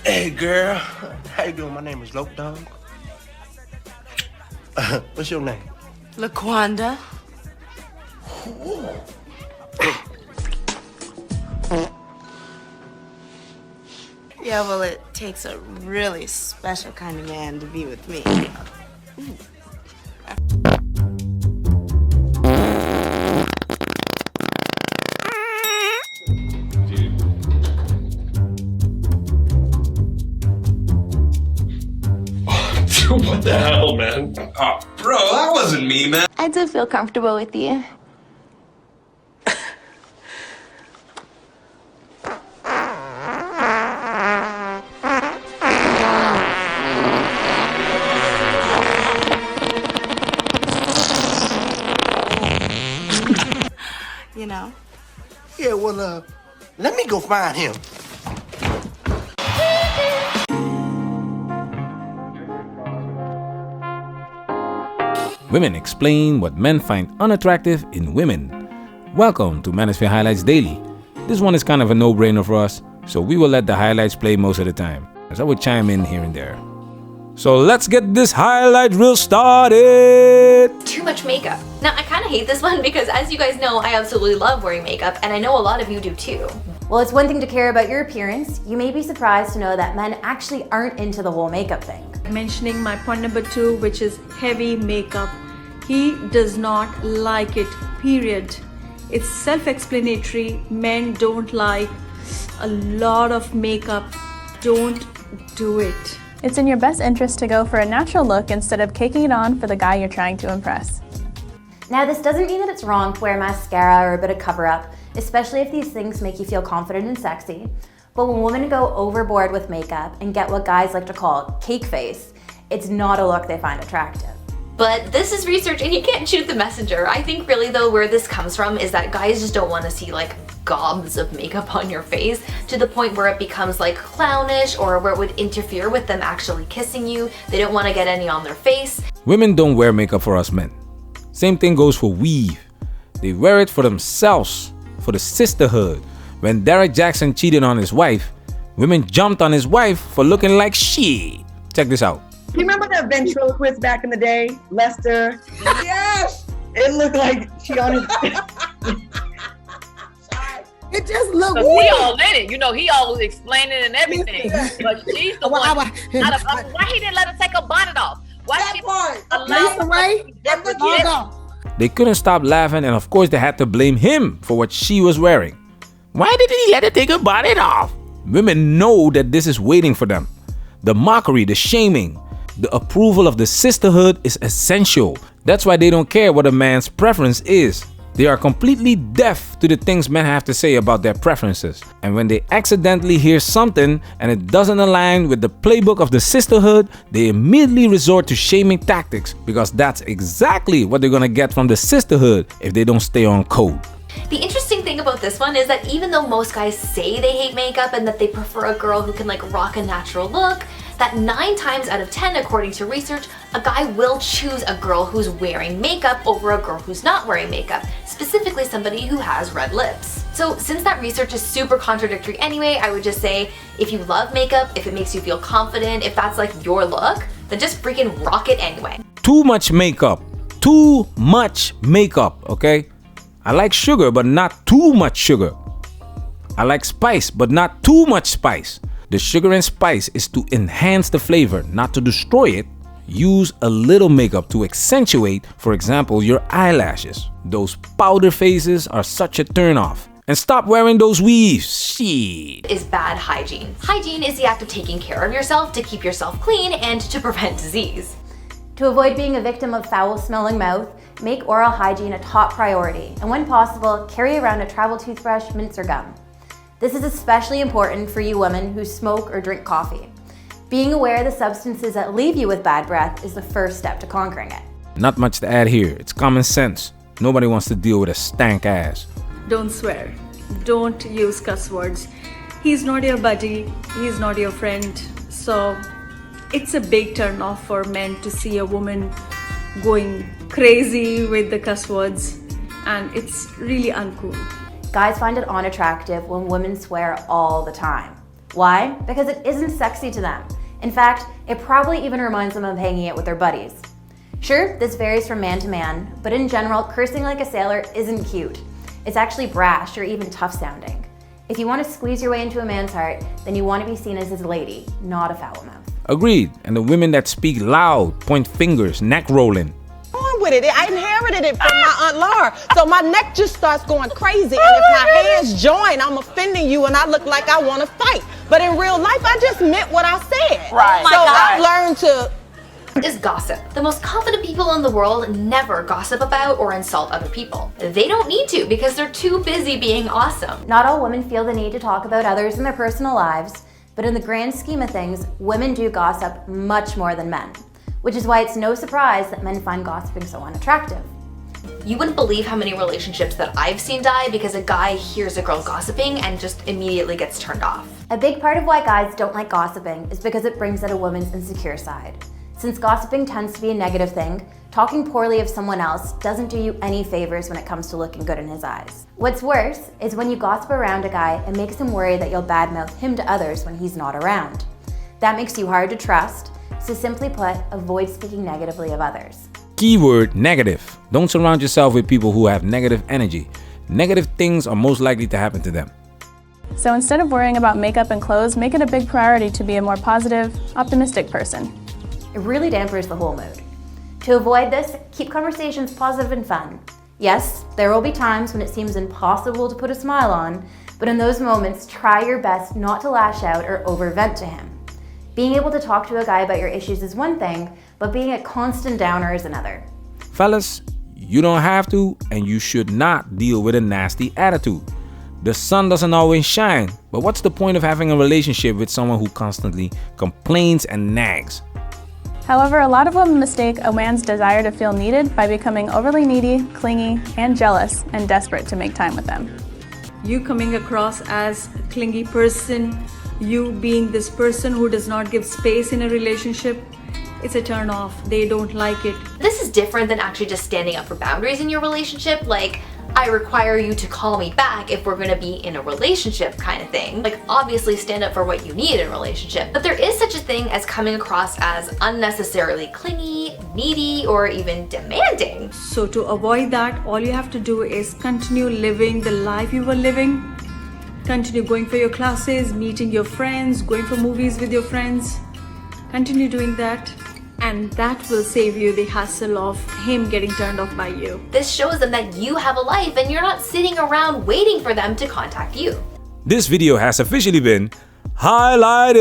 Hey girl, how you doing? My name is Lope Dog. What's your name? LaQuanda. Yeah, well, it takes a really special kind of man to be with me. Dude, what the hell, man? Oh, bro, that wasn't me, man. I do feel comfortable with you. You know? Yeah, well, let me go find him. Women explain what men find unattractive in women. Welcome to Manosphere Highlights Daily. This one is kind of a no-brainer for us, so we will let the highlights play most of the time, as I would chime in here and there. So let's get this highlight reel started! Too much makeup. Now, I kind of hate this one because, as you guys know, I absolutely love wearing makeup, and I know a lot of you do too. Well, it's one thing to care about your appearance. You may be surprised to know that men actually aren't into the whole makeup thing. Mentioning my point number 2, which is heavy makeup. He does not like it, period. It's self-explanatory. Men don't like a lot of makeup. Don't do it. It's in your best interest to go for a natural look instead of caking it on for the guy you're trying to impress. Now, this doesn't mean that it's wrong to wear mascara or a bit of cover-up, especially if these things make you feel confident and sexy. But when women go overboard with makeup and get what guys like to call cake face, it's not a look they find attractive. But this is research and you can't shoot the messenger. I think really though where this comes from is that guys just don't want to see like gobs of makeup on your face to the point where it becomes like clownish or where it would interfere with them actually kissing you. They don't want to get any on their face. Women don't wear makeup for us men. Same thing goes for weave. They wear it for themselves, for the sisterhood. When Derek Jackson cheated on his wife, women jumped on his wife for looking like shit. Check this out. You remember that ventriloquist back in the day, Lester? Yes! It looked like she on his... It just looked weird. He all in it. You know, he always explaining and everything. But she's the one. Why he didn't let her take her bonnet off? Why that she part. They couldn't stop laughing, and of course they had to blame him for what she was wearing. Why didn't he let her take her bonnet off? Women know that this is waiting for them. The mockery, the shaming, the approval of the sisterhood is essential. That's why they don't care what a man's preference is. They are completely deaf to the things men have to say about their preferences. And when they accidentally hear something and it doesn't align with the playbook of the sisterhood, they immediately resort to shaming tactics because that's exactly what they're gonna get from the sisterhood if they don't stay on code. The interesting thing about this one is that even though most guys say they hate makeup and that they prefer a girl who can like rock a natural look, that 9 times out of 10, according to research, a guy will choose a girl who's wearing makeup over a girl who's not wearing makeup, specifically somebody who has red lips. So since that research is super contradictory anyway, I would just say if you love makeup, if it makes you feel confident, if that's like your look, then just freaking rock it anyway. Too much makeup. Too much makeup, okay? I like sugar, but not too much sugar. I like spice, but not too much spice. The sugar and spice is to enhance the flavor, not to destroy it. Use a little makeup to accentuate, for example, your eyelashes. Those powder faces are such a turn-off. And stop wearing those weaves. Shit. Is bad hygiene. Hygiene is the act of taking care of yourself to keep yourself clean and to prevent disease. To avoid being a victim of foul-smelling mouth, make oral hygiene a top priority, and when possible, carry around a travel toothbrush, mints, or gum. This is especially important for you women who smoke or drink coffee. Being aware of the substances that leave you with bad breath is the first step to conquering it. Not much to add here. It's common sense. Nobody wants to deal with a stank ass. Don't swear. Don't use cuss words. He's not your buddy. He's not your friend. So it's a big turn off for men to see a woman going crazy with the cuss words, and it's really uncool. Guys find it unattractive when women swear all the time. Why? Because it isn't sexy to them. In fact, it probably even reminds them of hanging out with their buddies. Sure, this varies from man to man, but in general, cursing like a sailor isn't cute. It's actually brash or even tough sounding. If you want to squeeze your way into a man's heart, then you want to be seen as his lady, not a foul mouth. Agreed. And the women that speak loud, point fingers, neck rolling. With it. I inherited it from my Aunt Laura. So my neck just starts going crazy. And if my hands join, I'm offending you and I look like I want to fight. But in real life, I just meant what I said. Right. So I've learned to... Is gossip. The most confident people in the world never gossip about or insult other people. They don't need to because they're too busy being awesome. Not all women feel the need to talk about others in their personal lives, but in the grand scheme of things, women do gossip much more than men. Which is why it's no surprise that men find gossiping so unattractive. You wouldn't believe how many relationships that I've seen die because a guy hears a girl gossiping and just immediately gets turned off. A big part of why guys don't like gossiping is because it brings out a woman's insecure side. Since gossiping tends to be a negative thing, talking poorly of someone else doesn't do you any favors when it comes to looking good in his eyes. What's worse is when you gossip around a guy, it makes him worry that you'll badmouth him to others when he's not around. That makes you hard to trust. So simply put, avoid speaking negatively of others. Keyword negative. Don't surround yourself with people who have negative energy. Negative things are most likely to happen to them. So instead of worrying about makeup and clothes, make it a big priority to be a more positive, optimistic person. It really dampers the whole mood. To avoid this, keep conversations positive and fun. Yes, there will be times when it seems impossible to put a smile on, but in those moments, try your best not to lash out or overvent to him. Being able to talk to a guy about your issues is one thing, but being a constant downer is another. Fellas, you don't have to and you should not deal with a nasty attitude. The sun doesn't always shine, but what's the point of having a relationship with someone who constantly complains and nags? However, a lot of women mistake a man's desire to feel needed by becoming overly needy, clingy, and jealous, and desperate to make time with them. You coming across as a clingy person, you being this person who does not give space in a relationship, it's a turn off. They don't like it. This is different than actually just standing up for boundaries in your relationship. Like, I require you to call me back if we're gonna be in a relationship kind of thing. Like, obviously stand up for what you need in a relationship. But there is such a thing as coming across as unnecessarily clingy, needy, or even demanding. So to avoid that, all you have to do is continue living the life you were living. Continue going for your classes, meeting your friends, going for movies with your friends. Continue doing that, and that will save you the hassle of him getting turned off by you. This shows them that you have a life and you're not sitting around waiting for them to contact you. This video has officially been highlighted.